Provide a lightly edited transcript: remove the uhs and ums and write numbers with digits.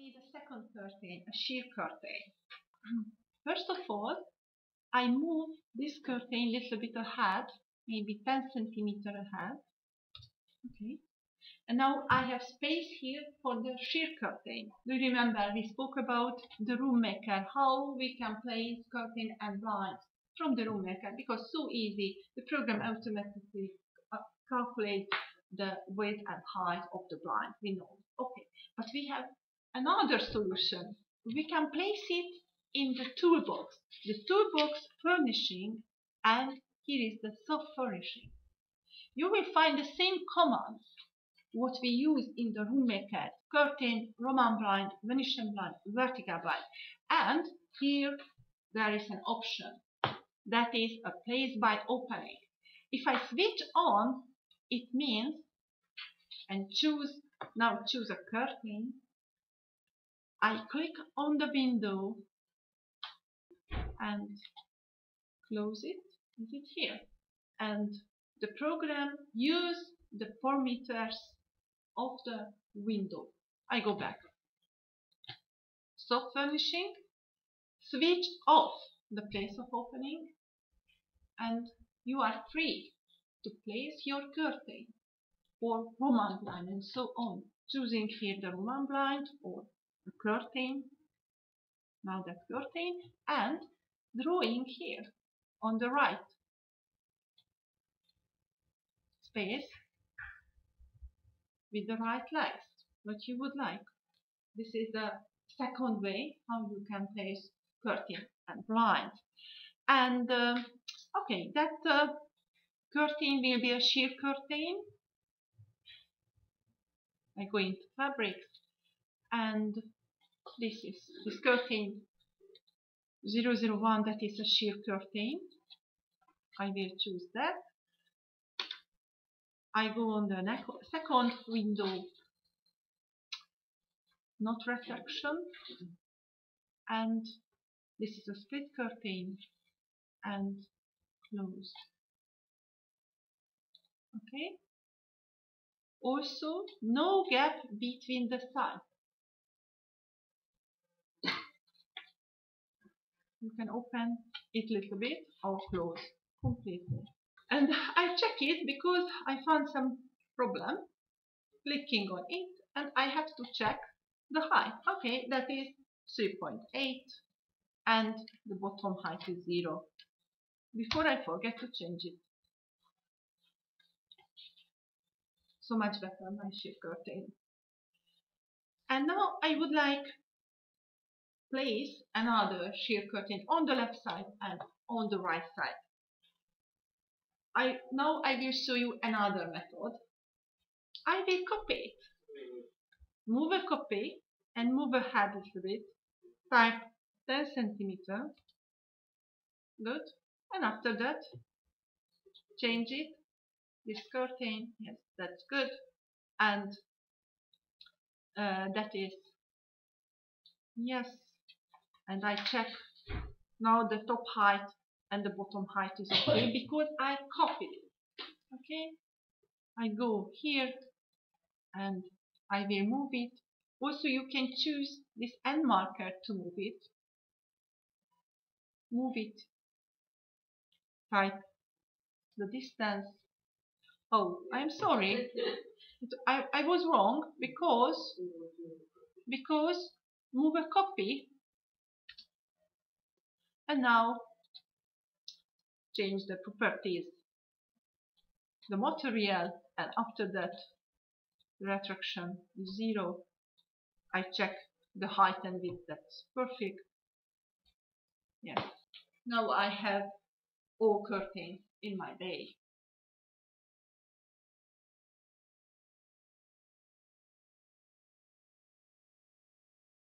see the second curtain, a sheer curtain. First of all, I move this curtain a little bit ahead, maybe 10 centimeters ahead. Okay. And now I have space here for the sheer curtain. Do you remember we spoke about the room maker, how we can place curtain and blinds from the room maker, because so easy, the program automatically calculates the width and height of the blind. We know. Okay, but we have another solution. We can place it in the toolbox. The toolbox furnishing, and here is the soft furnishing. You will find the same commands what we use in the room maker: curtain, Roman blind, Venetian blind, vertical blind. And here there is an option that is a place by opening. If I switch on, it means, and choose a curtain, I click on the window and close it. Is it here? And the program use the parameters of the window. I go back. Soft furnishing, switch off the place of opening, and you are free to place your curtain or Roman blind and so on. Choosing here the Roman blind or the curtain, now that curtain, and drawing here on the right space with the right legs, what you would like. This is the second way how you can place curtain and blind. And okay, that curtain will be a sheer curtain. I go into fabrics, and this curtain 001, that is a sheer curtain. I will choose that. I go on the second window, not reflection, and this is a split curtain, and close. Okay. Also, no gap between the sides. You can open it a little bit or close completely. And I check it because I found some problem clicking on it, and I have to check the height. Okay, that is 3.8, and the bottom height is 0. Before I forget to change it. So much better, my sheer curtain. And now I would like place another sheer curtain on the left side and on the right side. Now I will show you another method. I will copy it. Move a copy and move ahead a little bit. Type 10 centimeters. Good. And after that, change it. This curtain, yes, that's good. And that is, yes. And I check now the top height and the bottom height is okay because I copied it. Okay. I go here and I will move it. Also, you can choose this end marker to move it. Move it. Type the distance. Oh, I'm sorry. I was wrong because move a copy, and now change the properties, the material, and after that the retraction is 0. I check the height and width, that's perfect. Yes. Now I have all curtains in my bay.